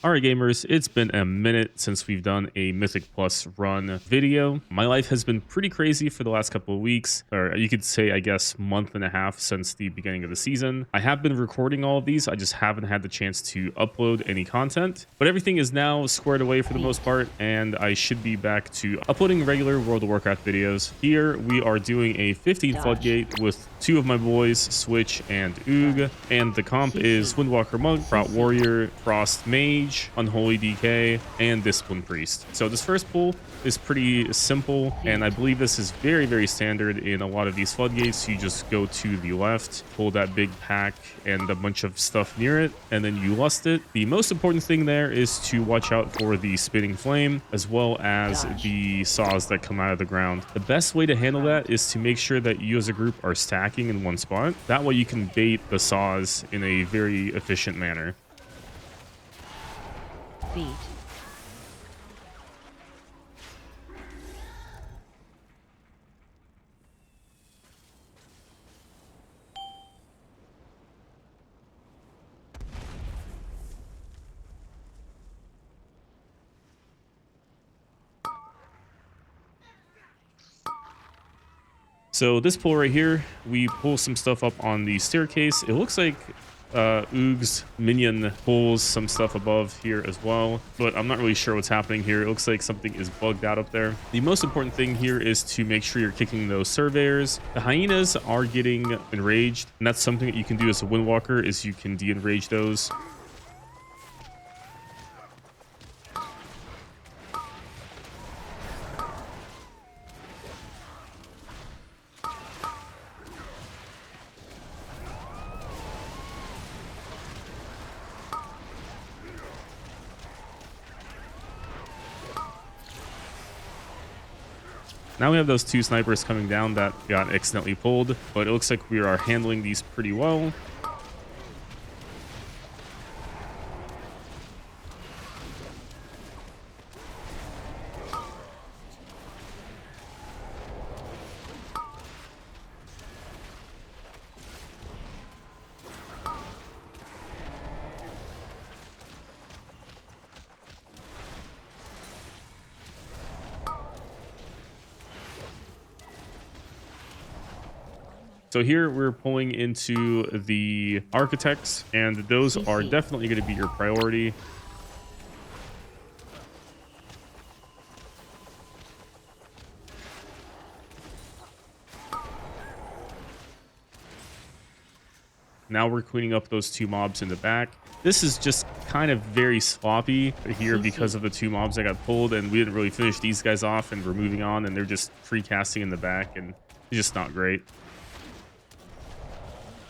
Alright gamers, it's been a minute since we've done a Mythic Plus run video. My life has been pretty crazy for the last couple of weeks, or you could say I guess month and a half since the beginning of the season. I have been recording all of these, I just haven't had the chance to upload any content. But everything is now squared away for the most part, and I should be back to uploading regular World of Warcraft videos. Here we are doing a 15 Floodgate with two of my boys, Switch and Oog, and the comp is Windwalker Monk, Prot Warrior, Frost Mage, Unholy DK, and Discipline Priest. So this first pull is pretty simple, and I believe this is very standard in a lot of these floodgates. You just go to the left, pull that big pack and a bunch of stuff near it, and then you lust it. The most important thing there is to watch out for the spinning flame, as well as the saws that come out of the ground. The best way to handle that is to make sure that you as a group are stacking in one spot. That way you can bait the saws in a very efficient manner. Beat. So this pull right here, we pull some stuff up on the staircase. It looks like Oog's minion pulls some stuff above here as well, but I'm not really sure what's happening here. It looks like something is bugged out up there. The most important thing here is to make sure you're kicking those surveyors. The hyenas are getting enraged, and that's something that you can do as a Windwalker, is you can de-enrage those. Now we have those two snipers coming down that got accidentally pulled, but it looks like we are handling these pretty well. So here we're pulling into the architects, and those are definitely going to be your priority. Now we're cleaning up those two mobs in the back. This is just kind of very sloppy here because of the two mobs that got pulled, and we didn't really finish these guys off, and we're moving on, and they're just free casting in the back, and it's just not great.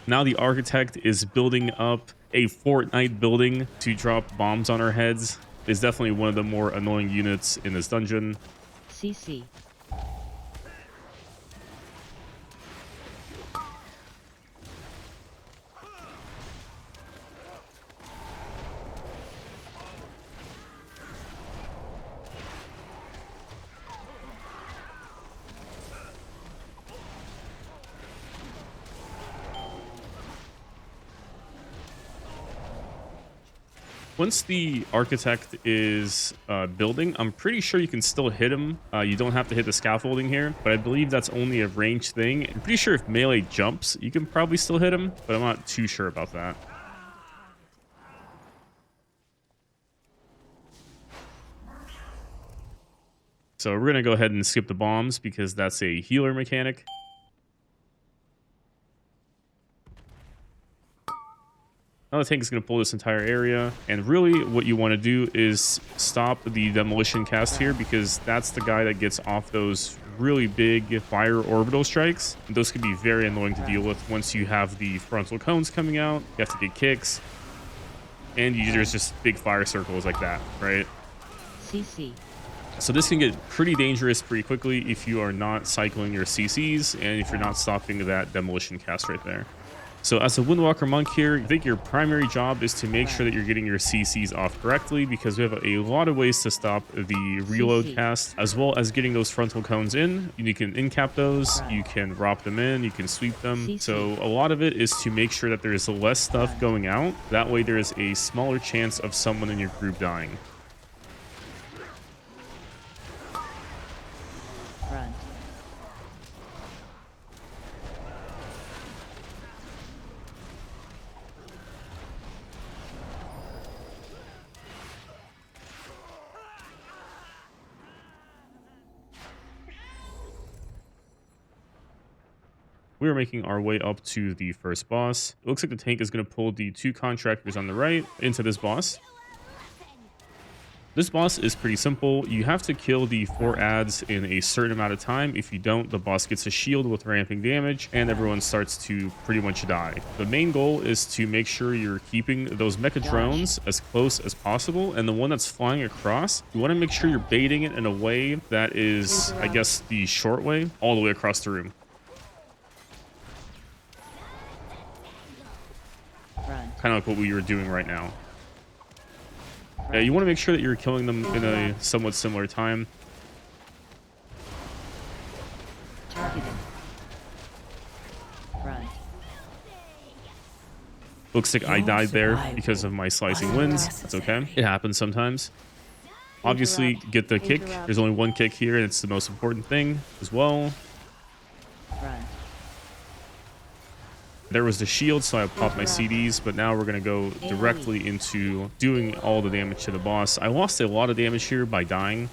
Now the architect is building up a Fortnite building to drop bombs on our heads. It's definitely one of the more annoying units in this dungeon. CC. Once the architect is building, I'm pretty sure you can still hit him. You don't have to hit the scaffolding here, but I believe that's only a ranged thing. I'm pretty sure if melee jumps, you can probably still hit him, but I'm not too sure about that. So we're going to go ahead and skip the bombs because that's a healer mechanic. Now the tank is going to pull this entire area, and really what you want to do is stop the demolition cast here, because that's the guy that gets off those really big fire orbital strikes. Those can be very annoying to deal with once you have the frontal cones coming out. You have to get kicks, and there's just big fire circles like that, right? CC. So this can get pretty dangerous pretty quickly if you are not cycling your CCs and if you're not stopping that demolition cast right there. So as a Windwalker monk here, I think your primary job is to make sure that you're getting your CCs off correctly, because we have a lot of ways to stop the reload cast, as well as getting those frontal cones in. You can incap those, you can drop them in, you can sweep them. So a lot of it is to make sure that there is less stuff going out. That way there is a smaller chance of someone in your group dying. Front. We are making our way up to the first boss. It looks like the tank is going to pull the 2 contractors on the right into this boss. This boss is pretty simple. You have to kill the 4 adds in a certain amount of time. If you don't, the boss gets a shield with ramping damage and everyone starts to pretty much die. The main goal is to make sure you're keeping those mecha drones as close as possible, and the one that's flying across, you want to make sure you're baiting it in a way that is, I guess, the short way all the way across the room. Kind of like what we were doing right now. Yeah, you want to make sure that you're killing them in a somewhat similar time. Targeted. Front. Looks like I died there because of my slicing winds. That's okay. It happens sometimes. Obviously, get the kick. There's only one kick here, and it's the most important thing as well. Front. There was the shield, so I popped my CDs, but now we're going to go directly into doing all the damage to the boss. I lost a lot of damage here by dying.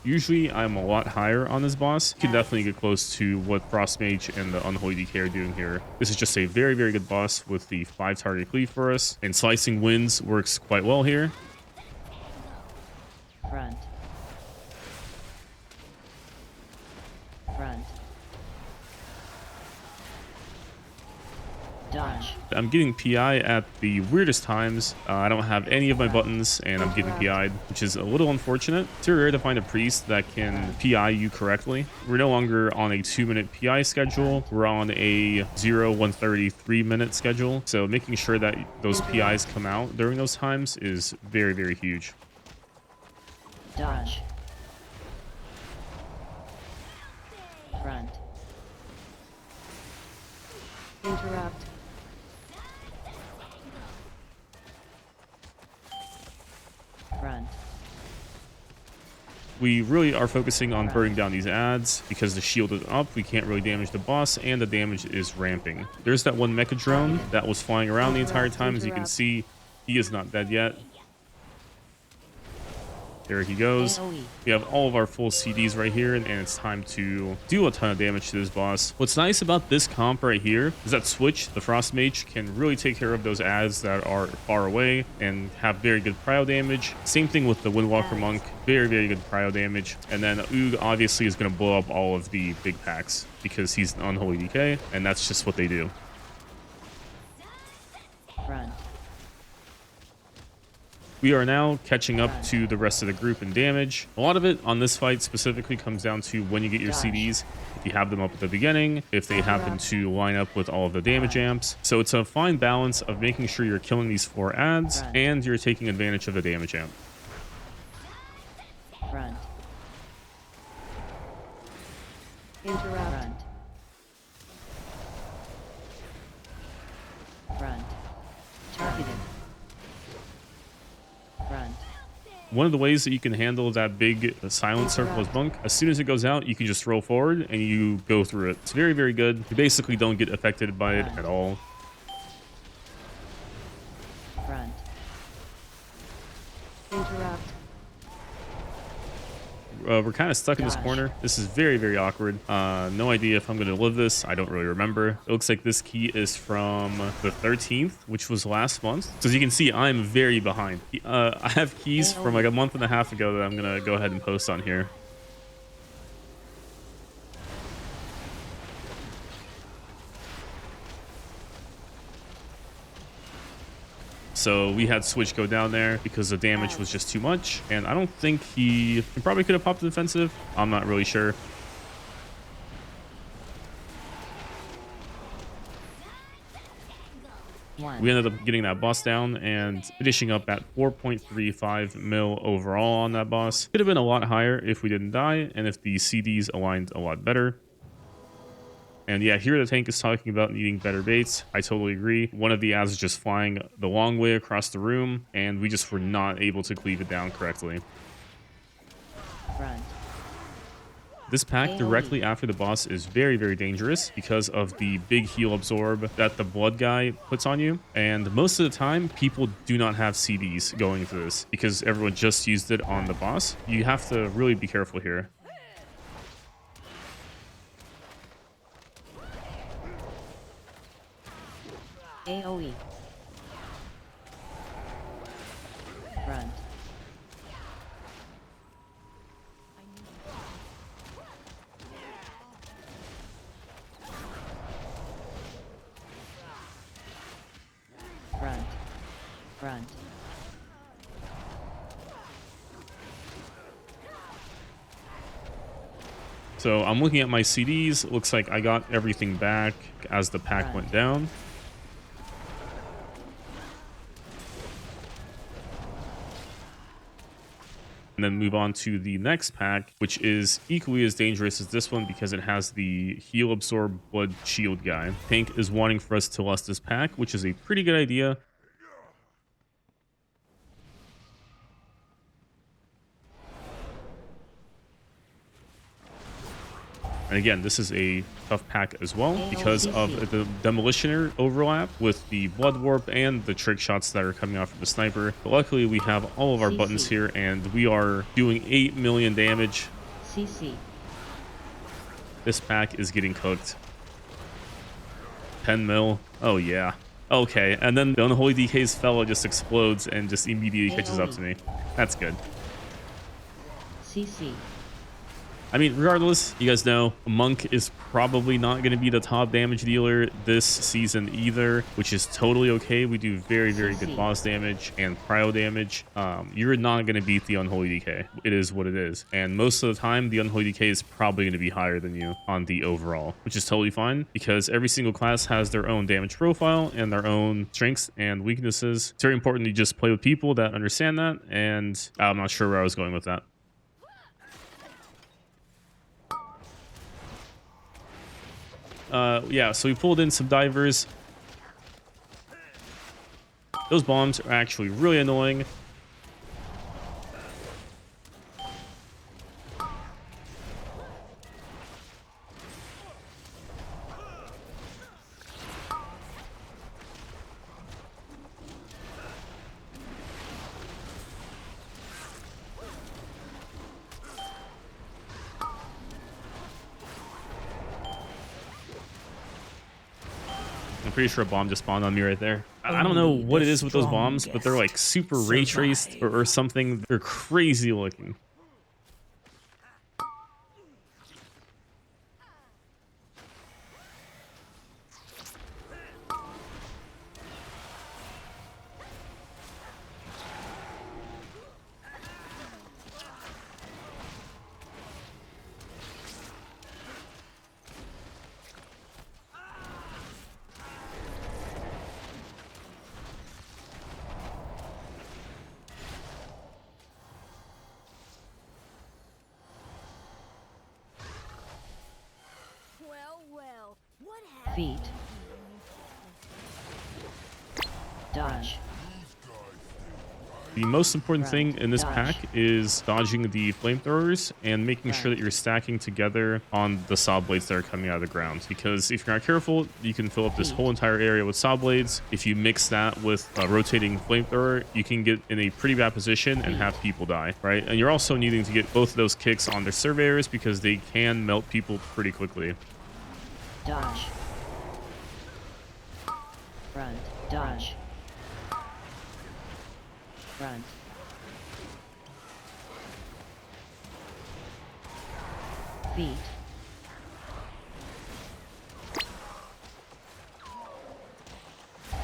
Usually, I'm a lot higher on this boss. You can definitely get close to what Frost Mage and the Unholy DK are doing here. This is just a very, very good boss with the 5 target cleave for us, and Slicing Winds works quite well here. Front. Front. Dodge. I'm getting PI at the weirdest times. I don't have any of my buttons, and I'm getting PI'd, which is a little unfortunate. It's very rare to find a priest that can PI you correctly. We're no longer on a 2-minute PI schedule. We're on a 1:30 3-minute schedule. So making sure that those PIs come out during those times is very, very huge. Dodge. Front. Interrupt. Front. We really are focusing on burning down these adds because the shield is up. We can't really damage the boss, and the damage is ramping. There's that one mecha drone that was flying around the entire time. As you can see, he is not dead yet. There he goes. We have all of our full CDs right here, and it's time to do a ton of damage to this boss. What's nice about this comp right here is that Switch, the Frost Mage, can really take care of those adds that are far away and have very good prio damage. Same thing with the Windwalker Monk, very, very good prio damage. And then Uwea obviously is going to blow up all of the big packs because he's an Unholy DK, and that's just what they do. Front. We are now catching up to the rest of the group in damage. A lot of it on this fight specifically comes down to when you get your CDs, if you have them up at the beginning, if they happen to line up with all of the damage amps. So it's a fine balance of making sure you're killing these 4 adds and you're taking advantage of the damage amp. Front. Interrupt. Front. Targeted. Front. One of the ways that you can handle that big silent circle as monk, as soon as it goes out, you can just roll forward and you go through it. It's very, very good. You basically don't get affected by it at all. Front. Interrupt. We're kind of stuck in this corner. This is very, very awkward. No idea if I'm going to live this. I don't really remember. It looks like this key is from the 13th, which was last month. So as you can see, I'm very behind. I have keys from like a month and a half ago that I'm going to go ahead and post on here. So we had Switch go down there because the damage was just too much. And I don't think he probably could have popped the defensive. I'm not really sure. We ended up getting that boss down and finishing up at 4.35 mil overall on that boss. Could have been a lot higher if we didn't die and if the CDs aligned a lot better. And yeah, here the tank is talking about needing better baits. I totally agree. One of the Az is just flying the long way across the room, and we just were not able to cleave it down correctly. Front. This pack directly after the boss is very, very dangerous because of the big heal absorb that the blood guy puts on you. And most of the time, people do not have CDs going into this because everyone just used it on the boss. You have to really be careful here. AoE. Front. Front. Front. So I'm looking at my CDs. Looks like I got everything back as the pack went down. And then move on to the next pack, which is equally as dangerous as this one because it has the heal absorb blood shield guy. Tank is wanting for us to lust this pack, which is a pretty good idea. And again, this is a tough pack as well because of the demolitioner overlap with the blood warp and the trick shots that are coming off of the sniper. But luckily, we have all of our buttons here, and we are doing 8 million damage. CC. This pack is getting cooked. 10 mil. Oh, yeah. Okay, and then the Unholy DK's fellow just explodes and just immediately catches up to me. That's good. CC. I mean, regardless, you guys know Monk is probably not going to be the top damage dealer this season either, which is totally okay. We do very, very good boss damage and cryo damage. You're not going to beat the Unholy DK. It is what it is. And most of the time, the Unholy DK is probably going to be higher than you on the overall, which is totally fine because every single class has their own damage profile and their own strengths and weaknesses. It's very important to just play with people that understand that, and I'm not sure where I was going with that. Yeah, so we pulled in some divers. Those bombs are actually really annoying. I'm pretty sure a bomb just spawned on me right there. I don't know what it is with those bombs, but they're like super ray traced or something. They're crazy looking. Feet. Dodge. The most important thing in this pack is dodging the flamethrowers and making sure that you're stacking together on the saw blades that are coming out of the ground. Because if you're not careful, you can fill up this whole entire area with saw blades. If you mix that with a rotating flamethrower, you can get in a pretty bad position and have people die, right? And you're also needing to get both of those kicks on their surveyors because they can melt people pretty quickly. Dodge. Front. Dodge. Front. Feet.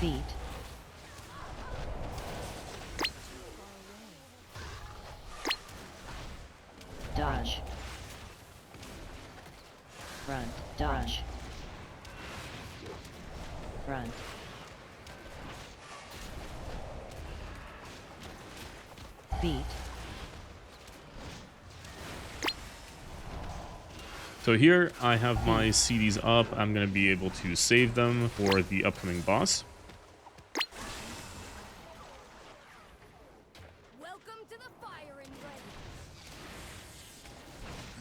Feet. Front. Beat. So here I have my CDs up. I'm going to be able to save them for the upcoming boss. Welcome to the firing range.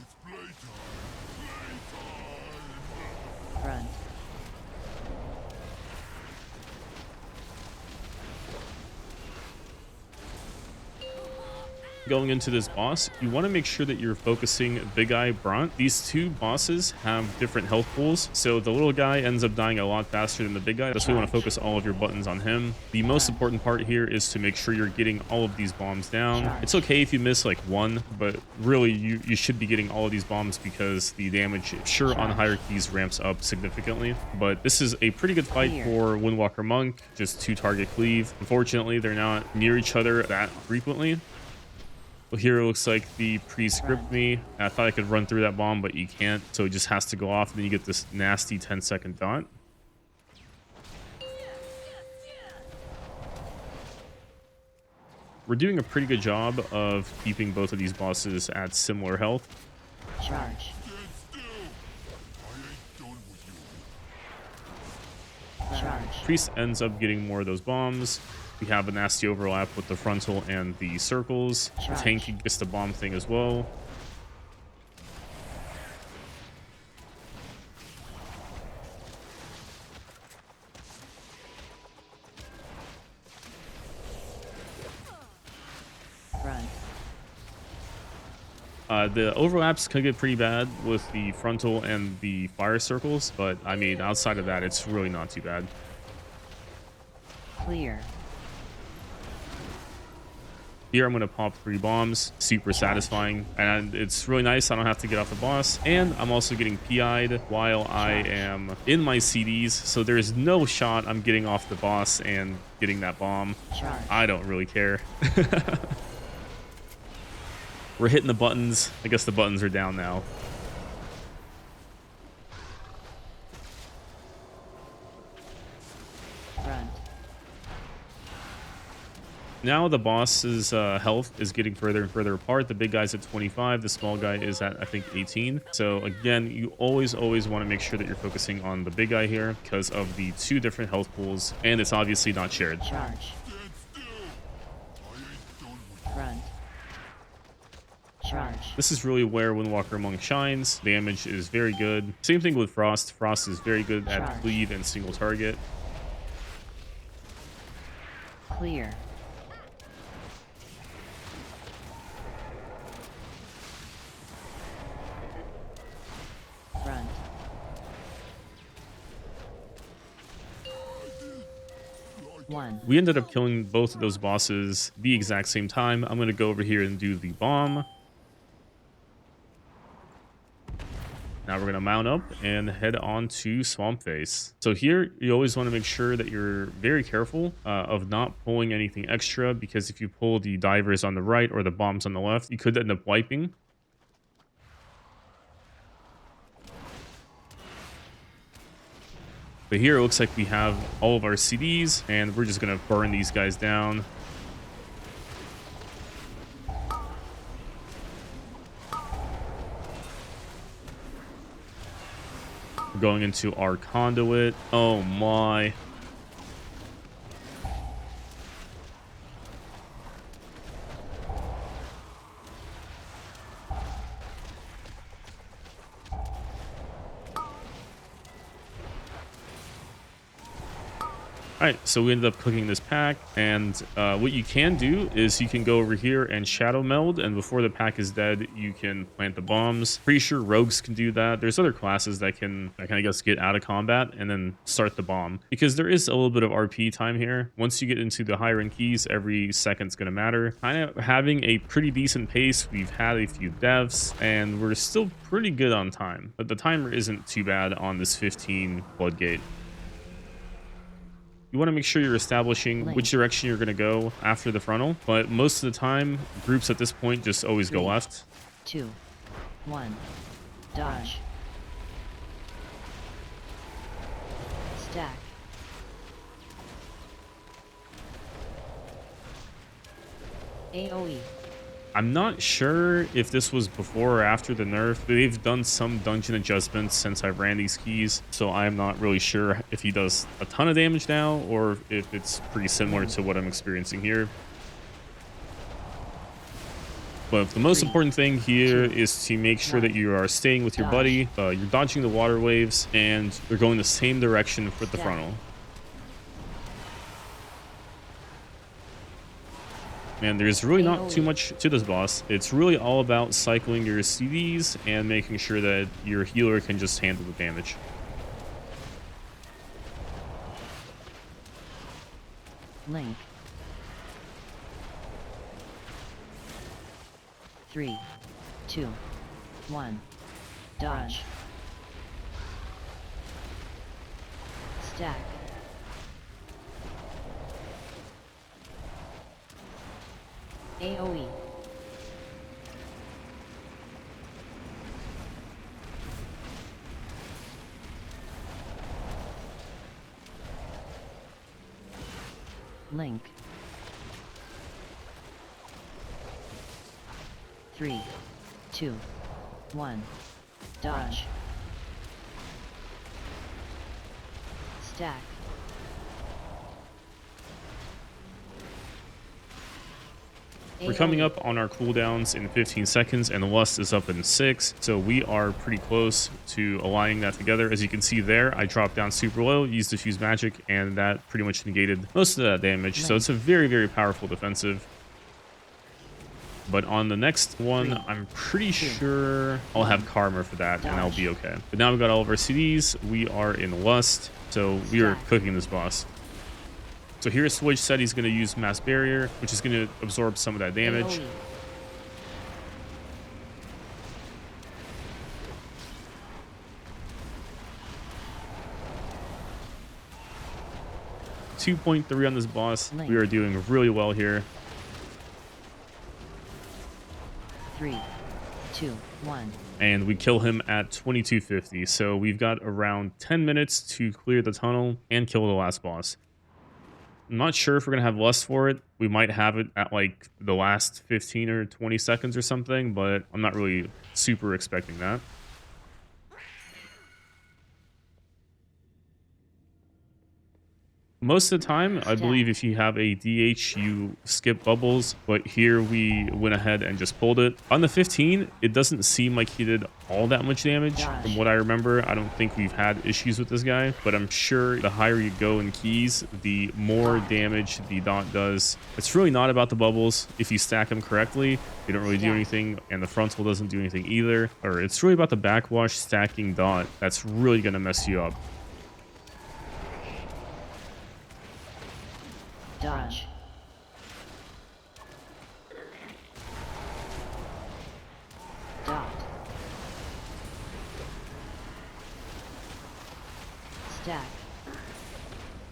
It's playtime. Front. Going into this boss, you want to make sure that you're focusing Big Eye Brunt. These two bosses have different health pools, so the little guy ends up dying a lot faster than the big guy. That's why you want to focus all of your buttons on him. The most important part here is to make sure you're getting all of these bombs down. It's okay if you miss like one, but really you should be getting all of these bombs because the damage, sure, on higher keys ramps up significantly. But this is a pretty good fight for Windwalker Monk, just 2-target cleave. Unfortunately, they're not near each other that frequently. Well, here it looks like the priest gripped me. I thought I could run through that bomb, but you can't. So it just has to go off, and then you get this nasty 10-second dot. We're doing a pretty good job of keeping both of these bosses at similar health. Charge. Charge. Priest ends up getting more of those bombs. We have a nasty overlap with the frontal and the circles. Tank gets the bomb thing as well. Front. The overlaps can get pretty bad with the frontal and the fire circles, but I mean, outside of that, it's really not too bad. Clear. Here I'm going to pop 3 bombs, super satisfying, and it's really nice. I don't have to get off the boss, and I'm also getting PI'd while I am in my CDs, so there's no shot I'm getting off the boss and getting that bomb. I don't really care. We're hitting the buttons. I guess the buttons are down now. Front. Now the boss's health is getting further and further apart. The big guy's at 25. The small guy is at, I think, 18. So again, you always want to make sure that you're focusing on the big guy here because of the 2 different health pools, and it's obviously not shared. Charge. Front. Charge. This is really where Windwalker Monk shines. Damage is very good. Same thing with Frost. Frost is very good at cleave and single target. Clear. Front. One. We ended up killing both of those bosses the exact same time. I'm going to go over here and do the bomb. Now we're going to mount up and head on to Swampface. So here, you always want to make sure that you're very careful of not pulling anything extra, because if you pull the divers on the right or the bombs on the left, you could end up wiping. But here it looks like we have all of our CDs, and we're just going to burn these guys down. We're going into our conduit. Oh my. Alright, so we ended up cooking this pack, and what you can do is you can go over here and shadow meld, and before the pack is dead, you can plant the bombs. Pretty sure rogues can do that. There's other classes that can, I guess, get out of combat and then start the bomb, because there is a little bit of RP time here. Once you get into the higher end keys, every second's going to matter. Kind of having a pretty decent pace. We've had a few deaths, and we're still pretty good on time, but the timer isn't too bad on this 15 Floodgate. You want to make sure you're establishing which direction you're going to go after the frontal, but most of the time, groups at this point just always go left. 2, 1. Dodge. Stack. AoE. I'm not sure if this was before or after the nerf. They've done some dungeon adjustments since I ran these keys, so I'm not really sure if he does a ton of damage now or if it's pretty similar to what I'm experiencing here. But the most important thing here is to make sure that you are staying with your buddy, you're dodging the water waves, and you're going the same direction with the frontal. And there's really not too much to this boss. It's really all about cycling your CDs and making sure that your healer can just handle the damage. Link. 3, 2, 1. Dodge. Stack. AoE. Link. 3, 2, 1. Dodge. Stack. We're coming up on our cooldowns in 15 seconds, and the Lust is up in 6, so we are pretty close to aligning that together. As you can see there, I dropped down super low, used Diffuse Magic, and that pretty much negated most of that damage, so it's a very, very powerful defensive. But on the next one, I'm pretty sure I'll have Karma for that, and I'll be okay. But now we've got all of our CDs, we are in Lust, so we are cooking this boss. So here Switch said he's going to use Mass Barrier, which is going to absorb some of that damage. 2.3 on this boss. We are doing really well here. 3, 2, 1. And we kill him at 2250. So we've got around 10 minutes to clear the tunnel and kill the last boss. I'm not sure if we're going to have Lust for it. We might have it at like the last 15 or 20 seconds or something, but I'm not really super expecting that. Most of the time, I believe if you have a DH, you skip bubbles, but here we went ahead and just pulled it. On the 15, it doesn't seem like he did all that much damage. From what I remember, I don't think we've had issues with this guy, but I'm sure the higher you go in keys, the more damage the dot does. It's really not about the bubbles. If you stack them correctly, they don't really do anything, and the frontal doesn't do anything either. Or it's really about the backwash stacking dot that's really going to mess you up. Dodge. Dot. Stack.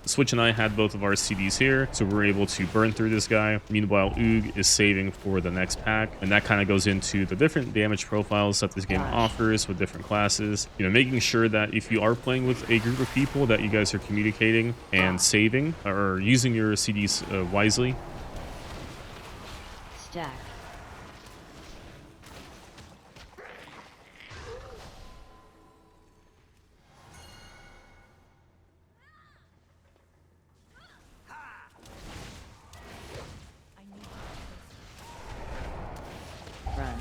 Switch and I had both of our CDs here, so we're able to burn through this guy. Meanwhile, Oog is saving for the next pack, and that kind of goes into the different damage profiles that this game offers with different classes. You know, making sure that if you are playing with a group of people, that you guys are communicating and saving or using your CDs wisely. Stack. Run.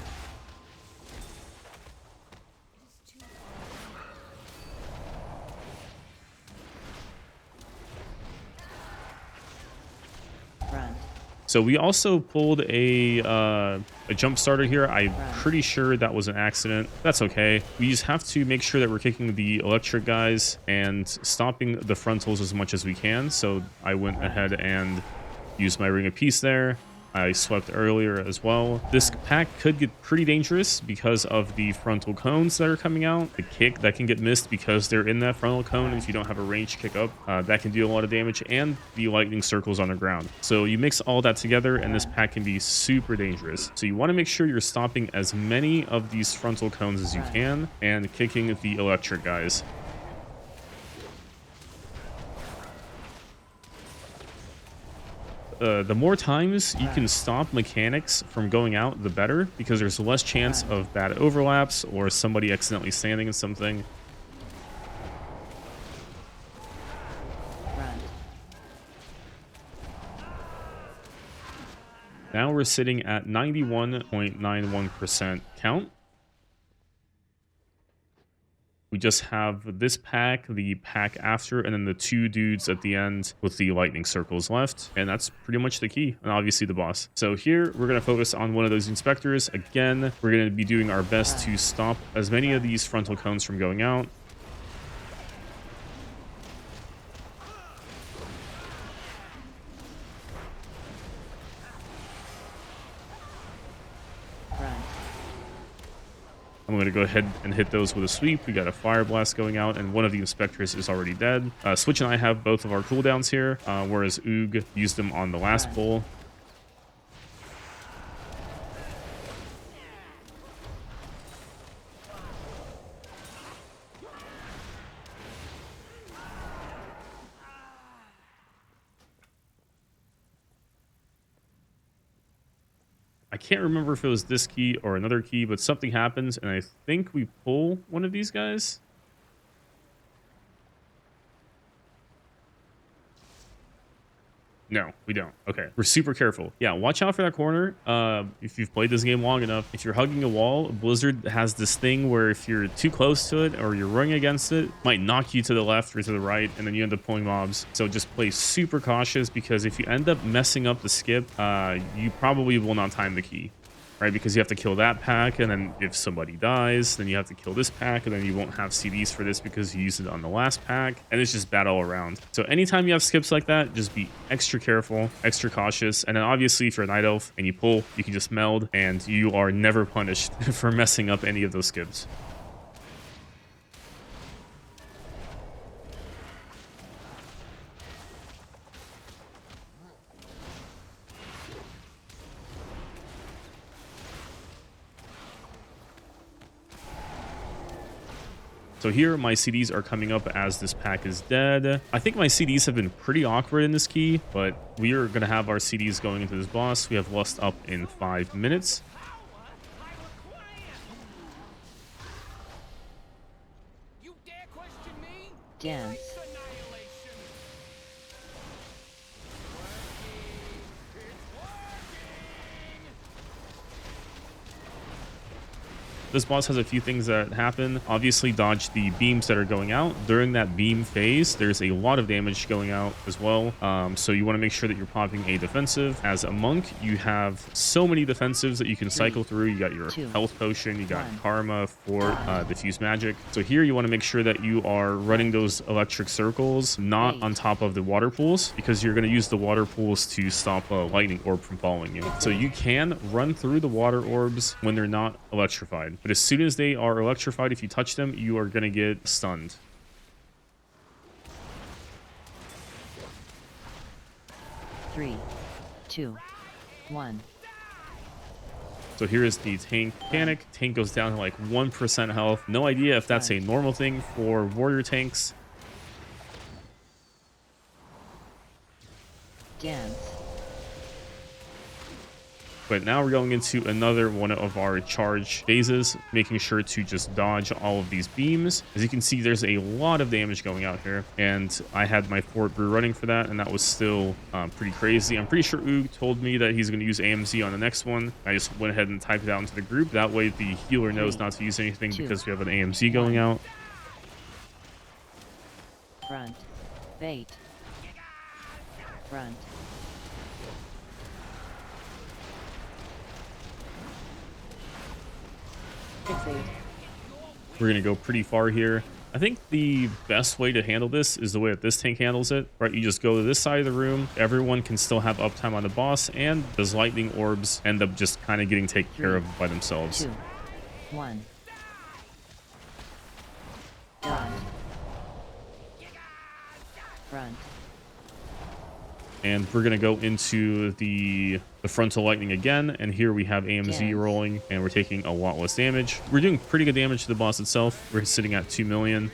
Run. So we also pulled a jump starter here. I'm pretty sure that was an accident. That's okay. We just have to make sure that we're kicking the electric guys and stopping the frontals as much as we can. So I went ahead and used my Ring of Peace there. I swept earlier as well. This pack could get pretty dangerous because of the frontal cones that are coming out. The kick that can get missed because they're in that frontal cone. If you don't have a range kick up, that can do a lot of damage, and the lightning circles on the ground. So you mix all that together and this pack can be super dangerous. So you want to make sure you're stopping as many of these frontal cones as you can and kicking the electric guys. The more times you can stop mechanics from going out, the better, because there's less chance of bad overlaps or somebody accidentally standing in something. Front. Now we're sitting at 91.91% count. We just have this pack, the pack after, and then the two dudes at the end with the lightning circles left. And that's pretty much the key, and obviously the boss. So here, we're going to focus on one of those inspectors. Again, we're going to be doing our best to stop as many of these frontal cones from going out. I'm going to go ahead and hit those with a sweep. We got a fire blast going out, and one of the inspectors is already dead. Switch and I have both of our cooldowns here, whereas Oog used them on the last pull. I can't remember if it was this key or another key, but something happens, and I think we pull one of these guys. No, we don't. Okay, we're super careful. Yeah, watch out for that corner. If you've played this game long enough, if you're hugging a wall, Blizzard has this thing where if you're too close to it or you're running against it, it might knock you to the left or to the right, and then you end up pulling mobs. So just play super cautious, because if you end up messing up the skip, you probably will not time the key. Right, because you have to kill that pack, and then if somebody dies, then you have to kill this pack, and then you won't have CDs for this because you used it on the last pack, and it's just bad all around. So anytime you have skips like that, just be extra careful, extra cautious, and then obviously if you're a Night Elf and you pull, you can just meld, and you are never punished for messing up any of those skips. So here, my CDs are coming up as this pack is dead. I think my CDs have been pretty awkward in this key, but we are going to have our CDs going into this boss. We have Lust up in 5 minutes. You dare question me? Dance. This boss has a few things that happen. Obviously, dodge the beams that are going out. During that beam phase, there's a lot of damage going out as well. So you want to make sure that you're popping a defensive. As a monk, you have so many defensives that you can cycle through. You got your health potion, you got karma for diffuse magic. So here you want to make sure that you are running those electric circles, not on top of the water pools, because you're going to use the water pools to stop a lightning orb from following you. So you can run through the water orbs when they're not electrified. But as soon as they are electrified, if you touch them, you are going to get stunned. Three, two, one. So here is the tank mechanic. Tank goes down to like 1% health. No idea if that's a normal thing for warrior tanks. Dance. But now we're going into another one of our charge phases, making sure to just dodge all of these beams. As you can see, there's a lot of damage going out here, and I had my Fort Brew running for that, and that was still pretty crazy. I'm pretty sure Oog told me that he's going to use AMZ on the next one. I just went ahead and typed it out into the group. That way the healer knows not to use anything because we have an AMZ going out. Front. Bait. Front. We're going to go pretty far here. I think the best way to handle this is the way that this tank handles it, right? You just go to this side of the room. Everyone can still have uptime on the boss, and those lightning orbs end up just kind of getting taken care of by themselves. 2, 1. Dodge. Front. And we're going to go into the frontal lightning again. And here we have AMZ rolling, and we're taking a lot less damage. We're doing pretty good damage to the boss itself. We're sitting at 2 million.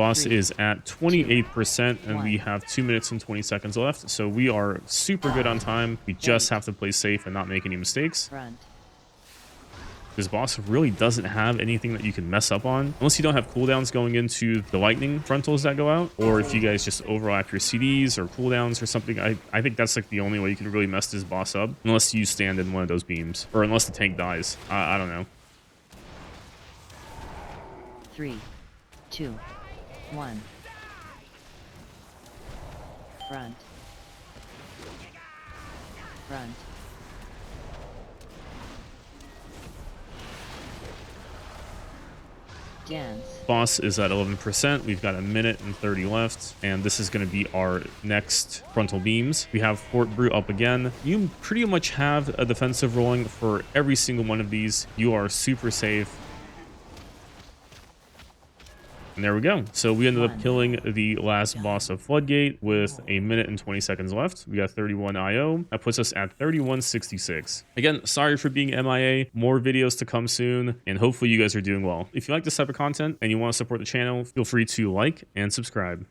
Boss 3, is at 28%, and we have 2 minutes and 20 seconds left. So we are super good on time. We just have to play safe and not make any mistakes. Front. This boss really doesn't have anything that you can mess up on. Unless you don't have cooldowns going into the lightning frontals that go out. Or if you guys just overlap your CDs or cooldowns or something. I think that's like the only way you can really mess this boss up. Unless you stand in one of those beams. Or unless the tank dies. I don't know. 3, 2, 1. Front. Front. Dance. Boss is at 11%. We've got a minute and 30 left, and this is going to be our next frontal beams. We have Fort Brew up again. You pretty much have a defensive rolling for every single one of these. You are super safe. And there we go. So we ended up killing the last boss of Floodgate with a minute and 20 seconds left. We got 31 IO. That puts us at 3166. Again, sorry for being MIA. More videos to come soon, and hopefully you guys are doing well. If you like this type of content and you want to support the channel, feel free to like and subscribe.